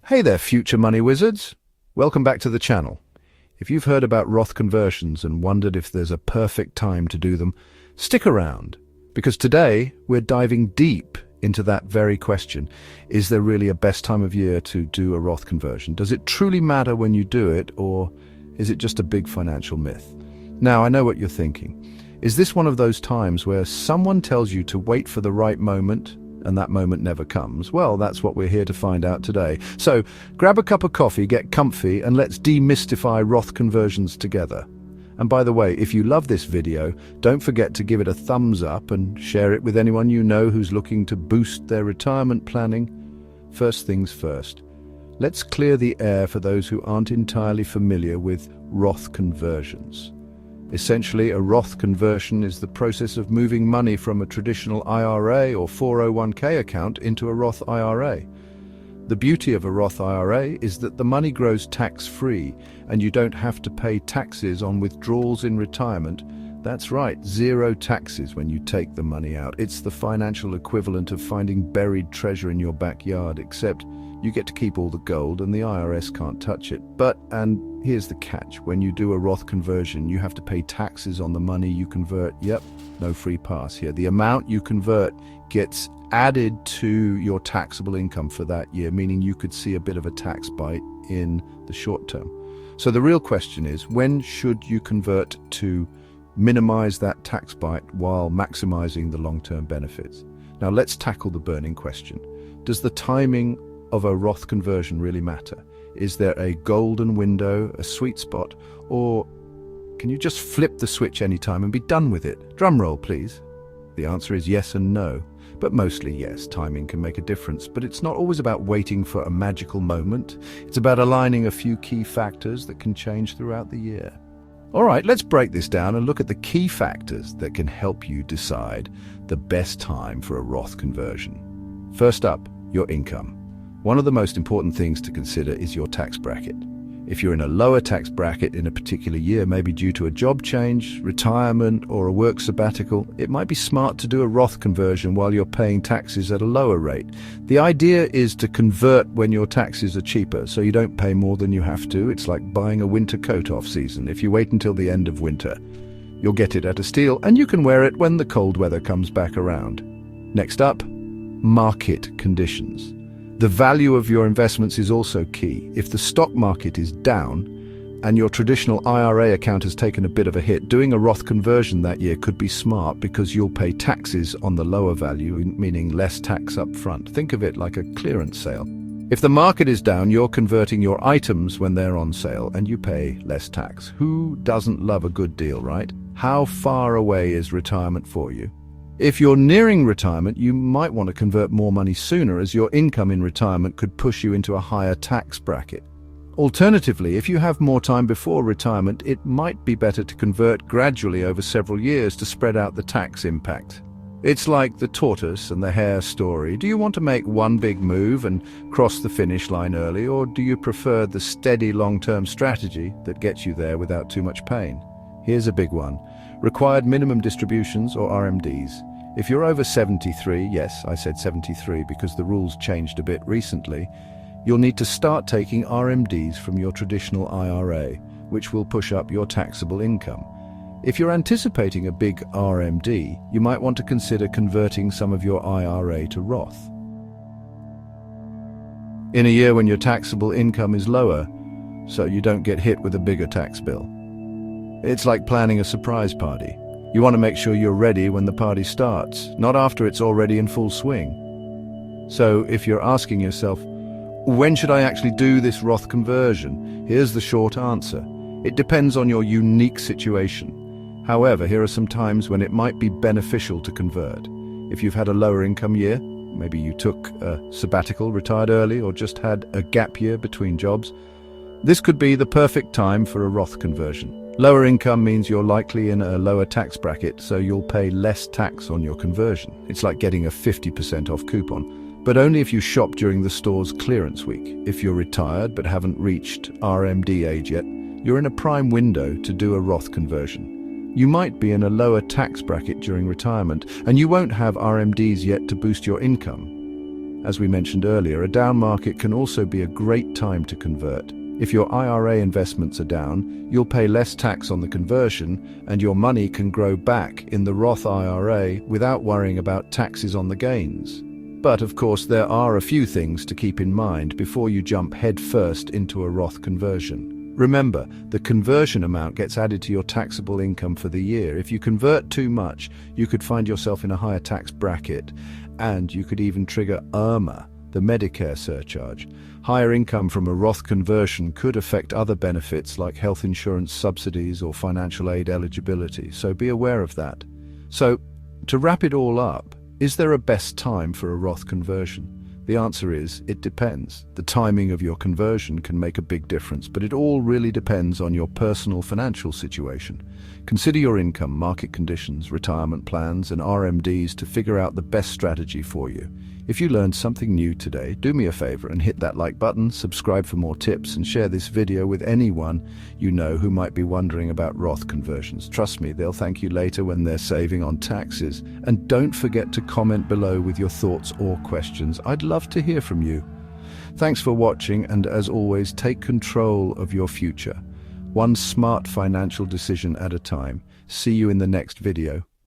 Hey there, future money wizards. Welcome back to the channel. If you've heard about Roth conversions and wondered if there's a perfect time to do them, stick around, because today we're diving deep into that very question. Is there really a best time of year to do a Roth conversion? Does it truly matter when you do it, or is it just a big financial myth? Now, I know what you're thinking. Is this one of those times where someone tells you to wait for the right moment and that moment never comes? Well, that's what we're here to find out today. So grab a cup of coffee, get comfy, and let's demystify Roth conversions together. And by the way, if you love this video, don't forget to give it a thumbs up and share it with anyone you know who's looking to boost their retirement planning. First things first, let's clear the air for those who aren't entirely familiar with Roth conversions. Essentially, a Roth conversion is the process of moving money from a traditional IRA or 401k account into a Roth IRA. The beauty of a Roth IRA is that the money grows tax-free and you don't have to pay taxes on withdrawals in retirement. That's right, zero taxes when you take the money out. It's the financial equivalent of finding buried treasure in your backyard, except you get to keep all the gold and the IRS can't touch it. But, and here's the catch, when you do a Roth conversion, you have to pay taxes on the money you convert. Yep, no free pass here. The amount you convert gets added to your taxable income for that year, meaning you could see a bit of a tax bite in the short term. So the real question is, when should you convert to minimize that tax bite while maximizing the long-term benefits? Now let's tackle the burning question. Does the timing of a Roth conversion really matter? Is there a golden window, a sweet spot, or can you just flip the switch anytime and be done with it? Drum roll, please. The answer is yes and no, but mostly yes. Timing can make a difference, but it's not always about waiting for a magical moment. It's about aligning a few key factors that can change throughout the year. All right, let's break this down and look at the key factors that can help you decide the best time for a Roth conversion. First up, your income. One of the most important things to consider is your tax bracket. If you're in a lower tax bracket in a particular year, maybe due to a job change, retirement, or a work sabbatical, it might be smart to do a Roth conversion while you're paying taxes at a lower rate. The idea is to convert when your taxes are cheaper, so you don't pay more than you have to. It's like buying a winter coat off season. If you wait until the end of winter, you'll get it at a steal, and you can wear it when the cold weather comes back around. Next up, market conditions. The value of your investments is also key. If the stock market is down and your traditional IRA account has taken a bit of a hit, doing a Roth conversion that year could be smart because you'll pay taxes on the lower value, meaning less tax up front. Think of it like a clearance sale. If the market is down, you're converting your items when they're on sale and you pay less tax. Who doesn't love a good deal, right? How far away is retirement for you? If you're nearing retirement, you might want to convert more money sooner, as your income in retirement could push you into a higher tax bracket. Alternatively, if you have more time before retirement, it might be better to convert gradually over several years to spread out the tax impact. It's like the tortoise and the hare story. Do you want to make one big move and cross the finish line early, or do you prefer the steady long-term strategy that gets you there without too much pain? Here's a big one. Required minimum distributions, or RMDs. If you're over 73, yes, I said 73 because the rules changed a bit recently, you'll need to start taking RMDs from your traditional IRA, which will push up your taxable income. If you're anticipating a big RMD, you might want to consider converting some of your IRA to Roth. In a year when your taxable income is lower, so you don't get hit with a bigger tax bill. It's like planning a surprise party. You want to make sure you're ready when the party starts, not after it's already in full swing. So if you're asking yourself, when should I actually do this Roth conversion? Here's the short answer. It depends on your unique situation. However, here are some times when it might be beneficial to convert. If you've had a lower income year, maybe you took a sabbatical, retired early, or just had a gap year between jobs, this could be the perfect time for a Roth conversion. Lower income means you're likely in a lower tax bracket, so you'll pay less tax on your conversion. It's like getting a 50% off coupon, but only if you shop during the store's clearance week. If you're retired but haven't reached RMD age yet, you're in a prime window to do a Roth conversion. You might be in a lower tax bracket during retirement, and you won't have RMDs yet to boost your income. As we mentioned earlier, a down market can also be a great time to convert. If your IRA investments are down, you'll pay less tax on the conversion, and your money can grow back in the Roth IRA without worrying about taxes on the gains. But of course, there are a few things to keep in mind before you jump headfirst into a Roth conversion. Remember, the conversion amount gets added to your taxable income for the year. If you convert too much, you could find yourself in a higher tax bracket, and you could even trigger IRMA, the Medicare surcharge. Higher income from a Roth conversion could affect other benefits like health insurance subsidies or financial aid eligibility, so be aware of that. So, to wrap it all up, is there a best time for a Roth conversion? The answer is, it depends. The timing of your conversion can make a big difference, but it all really depends on your personal financial situation. Consider your income, market conditions, retirement plans, and RMDs to figure out the best strategy for you. If you learned something new today, do me a favor and hit that like button, subscribe for more tips, and share this video with anyone you know who might be wondering about Roth conversions. Trust me, they'll thank you later when they're saving on taxes. And don't forget to comment below with your thoughts or questions. I'd love to hear from you. Thanks for watching, and as always, take control of your future. One smart financial decision at a time. See you in the next video.